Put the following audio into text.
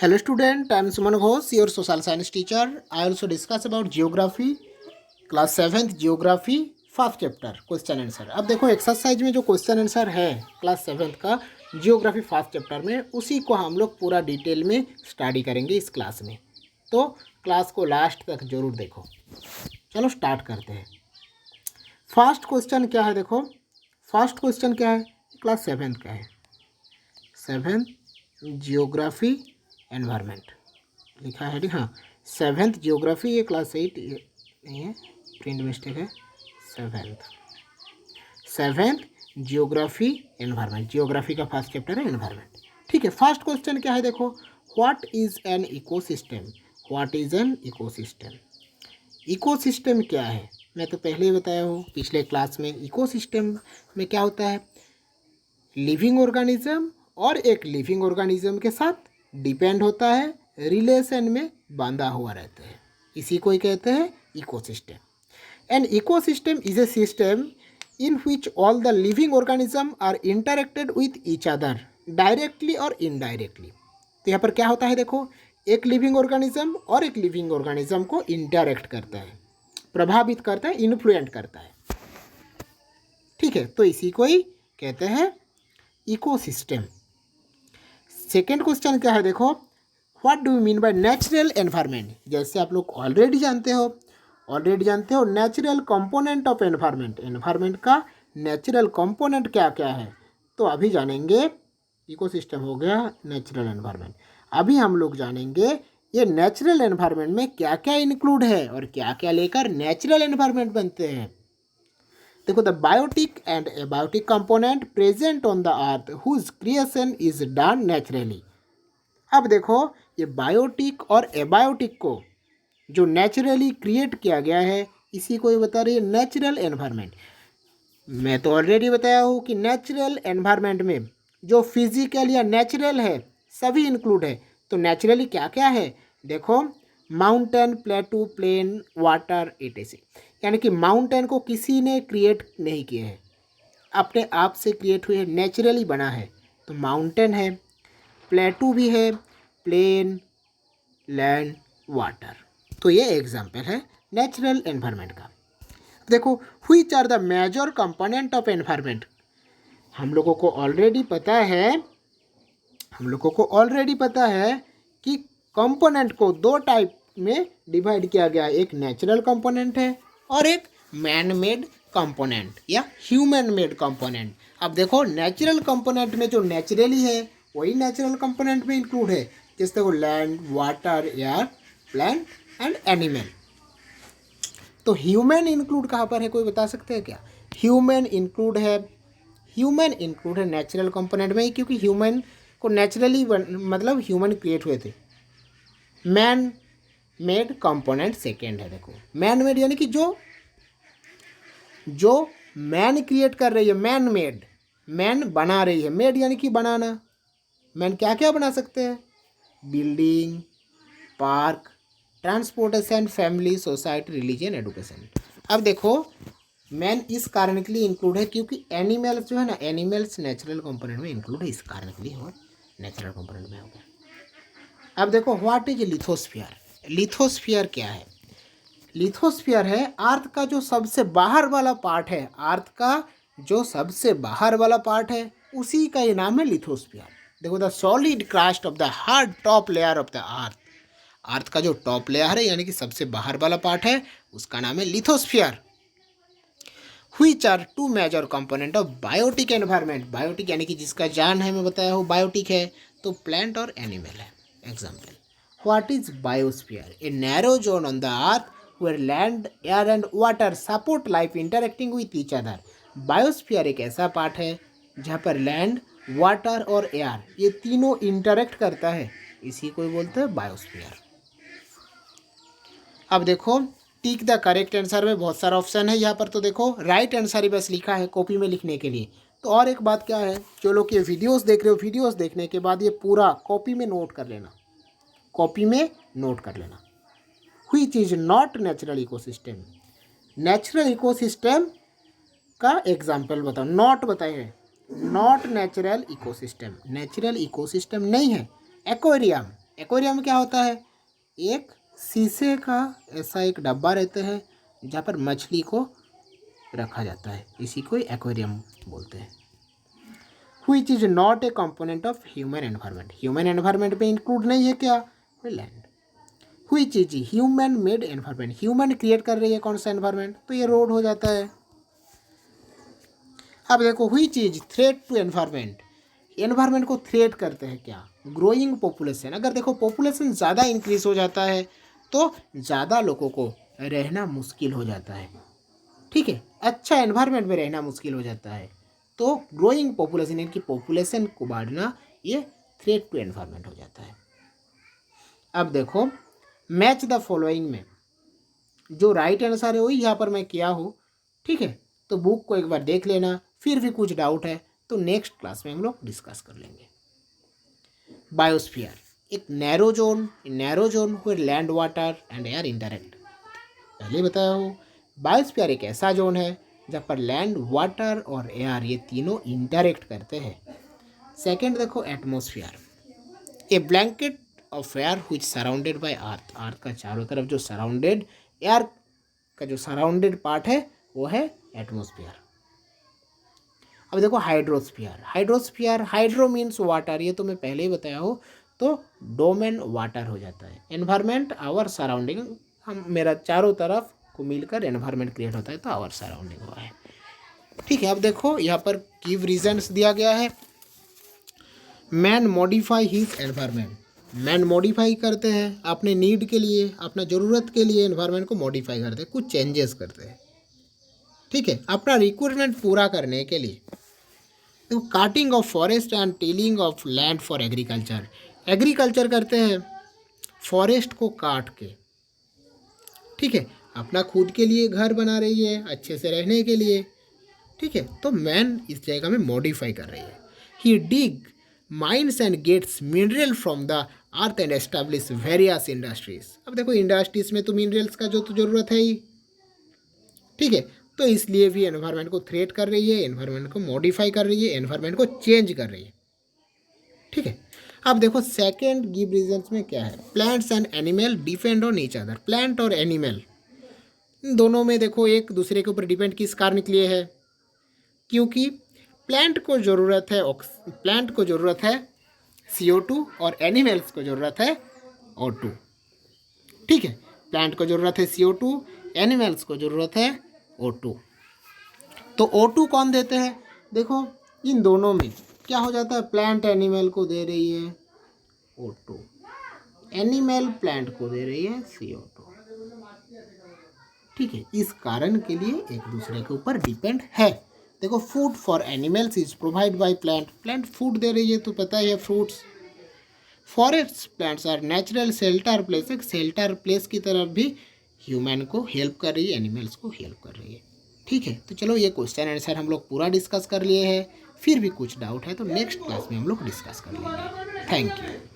Hello student, I am Suman Ghosh, your social science teacher. I also discuss about geography, class 7th geography first chapter question answer. अब देखो exercise में जो question answer है class 7th का geography first chapter में, उसी को हम लोग पूरा डिटेल में स्टडी करेंगे इस क्लास में। तो क्लास को लास्ट तक जरूर देखो। चलो स्टार्ट करते हैं। फर्स्ट क्वेश्चन क्या है, देखो फर्स्ट क्वेश्चन क्या है, क्लास 7th का है। 7th जियोग्राफी एनवायरनमेंट लिखा है, हाँ 7th जियोग्राफी, ये क्लास 8 नहीं है, प्रिंट मिस्टेक है। 7th जियोग्राफी एनवायरनमेंट, जियोग्राफी का फर्स्ट चैप्टर है एनवायरनमेंट। ठीक है, फर्स्ट क्वेश्चन क्या है, देखो what is an ecosystem. What is an ecosystem. Ecosystem क्या है, मैं तो पहले ही बताया हूँ पिछले क्लास में। इकोसिस्टम में क्या होता है, लिविंग ऑर्गेनिज्म और एक लिविंग ऑर्गेनिज्म के साथ डिपेंड होता है, रिलेशन में बांधा हुआ रहता है, इसी को ही कहते हैं ecosystem. An ecosystem is a system in which all the living organisms are interacted with each other directly or indirectly। तो यहाँ पर क्या होता है, देखो एक लिविंग ऑर्गेनिज्म और एक लिविंग ऑर्गेनिज्म को इंटरैक्ट करता है, प्रभावित करता है, इन्फ्लुएंट करता है। ठीक है, तो इसी को ही कहते हैं इकोसिस्टम। सेकेंड क्वेश्चन क्या है, देखो what do you mean by natural environment. जैसे आप लोग ऑलरेडी जानते हो natural component of environment. Environment का नेचुरल कंपोनेंट क्या क्या है, तो अभी जानेंगे। इकोसिस्टम हो गया नेचुरल एनवायरनमेंट। अभी हम लोग जानेंगे ये नेचुरल एनवायरनमेंट में क्या क्या इंक्लूड है और क्या क्या लेकर नेचुरल एनवायरनमेंट बनते हैं। देखो, the biotic and abiotic component present on the earth whose creation is done naturally. अब देखो ये बायोटिक और एबायोटिक को जो नेचुरली क्रिएट किया गया है, इसी को ये बता रही है नेचुरल एनवायरनमेंट। मैं तो ऑलरेडी बताया हूँ कि नेचुरल एनवायरनमेंट में जो फिजिकल या नेचुरल है सभी इंक्लूड है। तो नेचुरली क्या क्या है, देखो mountain, plateau, plain, water, etc। यानी कि माउंटेन को किसी ने क्रिएट नहीं किया है, अपने आप से क्रिएट हुए है, नेचुरली बना है, तो माउंटेन है। प्लेटू भी है, प्लेन, लैंड, वाटर। तो ये एग्जाम्पल है नेचुरल एनवायरनमेंट का। देखो which are the major component of environment. हम लोगों को ऑलरेडी पता है कि कंपोनेंट को दो टाइप में डिवाइड किया गया है, एक नेचुरल कंपोनेंट है और एक मैन मेड कंपोनेंट या ह्यूमन मेड कंपोनेंट। अब देखो नेचुरल कंपोनेंट में जो नेचुरली है वही नेचुरल कंपोनेंट में इंक्लूड है, जैसे देखो land, water, air, plant and animal. तो ह्यूमन इंक्लूड कहाँ पर है, कोई बता सकते हैं क्या। ह्यूमन इंक्लूड है नेचुरल कंपोनेंट में ही, क्योंकि ह्यूमन को नेचुरली मतलब ह्यूमन क्रिएट हुए थे। मैन मेड कंपोनेंट सेकेंड है। देखो मैन मेड यानी कि जो मैन क्रिएट कर रही है, मैन मेड, मैन बना रही है, मेड यानी कि बनाना। मैन क्या क्या बना सकते हैं, building, park, transportation, family, society, religion, education. अब देखो मैन इस कारण के लिए इंक्लूड है क्योंकि एनिमल्स जो है ना, एनिमल्स नेचुरल कंपोनेंट में इंक्लूड है, इस कारण के लिए हो नेचुरल कंपोनेंट में हो गया। अब देखो व्हाट इज लिथोस्फीयर। लिथोस्फीयर क्या है, लिथोस्फीयर है अर्थ का जो सबसे बाहर वाला पार्ट है, अर्थ का जो सबसे बाहर वाला पार्ट है उसी का ये नाम है लिथोस्फीयर। देखो the solid crust of the hard top layer of the earth. Earth का जो टॉप लेयर है यानी कि सबसे बाहर वाला पार्ट है उसका नाम है lithosphere. Which are two major component of biotic environment. Biotic यानी कि जिसका जान है, मैं बताया हूँ बायोटिक है, तो प्लांट और एनिमल है। Example, what is biosphere, a narrow zone on the earth where land, air and water support life interacting with each other. Biosphere एक ऐसा पार्ट है जहाँ पर लैंड, वाटर और एयर ये तीनों इंटरेक्ट करता है, इसी को बोलते हैं बायोस्फीयर। अब देखो टिक द करेक्ट आंसर में बहुत सारा ऑप्शन है यहाँ पर, तो देखो राइट आंसर ही बस लिखा है कॉपी में लिखने के लिए। तो और एक बात क्या है, जो लोग ये वीडियोस देख रहे हो, वीडियोस देखने के बाद ये पूरा कॉपी में नोट कर लेना, कॉपी में नोट कर लेना। Which is not natural ecosystem. Natural ecosystem का एग्जाम्पल बताओ, नॉट बताइए, not natural ecosystem, natural ecosystem नहीं है। एक्वेरियम, एक्वेरियम क्या होता है? एक शीशे का ऐसा एक डब्बा रहता है जहाँ पर मछली को रखा जाता है, इसी को एक्वेरियम बोलते हैं। Which is not a component of human environment, human environment में इंक्लूड नहीं है क्या? Land. Which is human made environment, human create कर रही है कौन सा एनवायरनमेंट? तो ये रोड हो जाता है। अब देखो which is threat to environment, environment को थ्रेट करते हैं क्या? Growing population. अगर देखो पॉपुलेशन ज़्यादा इंक्रीज हो जाता है तो ज़्यादा लोगों को रहना मुश्किल हो जाता है, ठीक है, अच्छा एनवायरनमेंट में रहना मुश्किल हो जाता है। तो ग्रोइंग पॉपुलेशन यानी कि पॉपुलेशन को बढ़ना ये थ्रेट टू एनवायरनमेंट हो जाता है। अब देखो मैच द फॉलोइंग में जो राइट आंसर है वही यहाँ पर मैं किया हूँ, ठीक है। तो बुक को एक बार देख लेना, फिर भी कुछ डाउट है तो नेक्स्ट क्लास में हम लोग डिस्कस कर लेंगे। बायोस्फीयर एक नैरो जोन हुए land water and air interact, पहले बताया हो। बायोस्फीयर एक ऐसा जोन है जहाँ पर लैंड वाटर और एयर ये तीनों इंटरेक्ट करते हैं। सेकेंड देखो atmosphere, a blanket of air which surrounded by earth, earth का चारों तरफ जो सराउंडेड एयर का जो सराउंडेड पार्ट है वो है एटमोसफियर। अब देखो हाइड्रोस्फीयर, हाइड्रो मीन्स वाटर, ये तो मैं पहले ही बताया हूँ। तो डोमेन वाटर हो जाता है। एनवायरमेंट आवर सराउंडिंग, हम मेरा चारों तरफ को मिलकर एनवायरमेंट क्रिएट होता है तो आवर सराउंडिंग हुआ है, ठीक है। अब देखो यहाँ पर गिव रीजन्स दिया गया है। Man modify his environment, man modify करते हैं अपने नीड के लिए, अपना ज़रूरत के लिए एनवायरमेंट को मॉडिफाई करते हैं, कुछ चेंजेस करते हैं, ठीक है, अपना रिक्वायरमेंट पूरा करने के लिए। देखो cutting of forest and tilling of land for agriculture, agriculture करते हैं फॉरेस्ट को काट के, ठीक है, अपना खुद के लिए घर बना रही है अच्छे से रहने के लिए, ठीक है। तो मैन इस जगह में मॉडिफाई कर रही है। He dig mines and gets mineral from the earth and establish various industries. अब देखो इंडस्ट्रीज में तो मिनरल्स का जो तो ज़रूरत है ही, ठीक है। तो इसलिए भी एनवायरनमेंट को थ्रेट कर रही है, एनवायरनमेंट को मॉडिफाई कर रही है, एनवायरनमेंट को चेंज कर रही है, ठीक है। अब देखो सेकेंड गिव रीजन्स में क्या है, plants and animal depend on each other, plant और एनिमल दोनों में देखो एक दूसरे के ऊपर डिपेंड किस कारण के लिए है? क्योंकि प्लांट को ज़रूरत है CO2 और एनिमल्स को ज़रूरत है O2, ठीक है। प्लांट को ज़रूरत है CO2, एनिमल्स को ज़रूरत है O2। तो O2 कौन देते हैं? देखो इन दोनों में क्या हो जाता है, प्लांट एनिमल को दे रही है O2, एनिमल प्लांट को दे रही है CO2, ठीक है। इस कारण के लिए एक दूसरे के ऊपर डिपेंड है। देखो food for animals is provide by plant, plant food दे रही है तो पता ही है fruits. Forest plants are natural shelter place, एक शेल्टर प्लेस की तरफ भी ह्यूमन को हेल्प कर रही है, एनिमल्स को हेल्प कर रही है, ठीक है। तो चलो ये क्वेश्चन आंसर हम लोग पूरा डिस्कस कर लिए हैं, फिर भी कुछ डाउट है तो नेक्स्ट क्लास में हम लोग डिस्कस कर लेंगे। Thank you.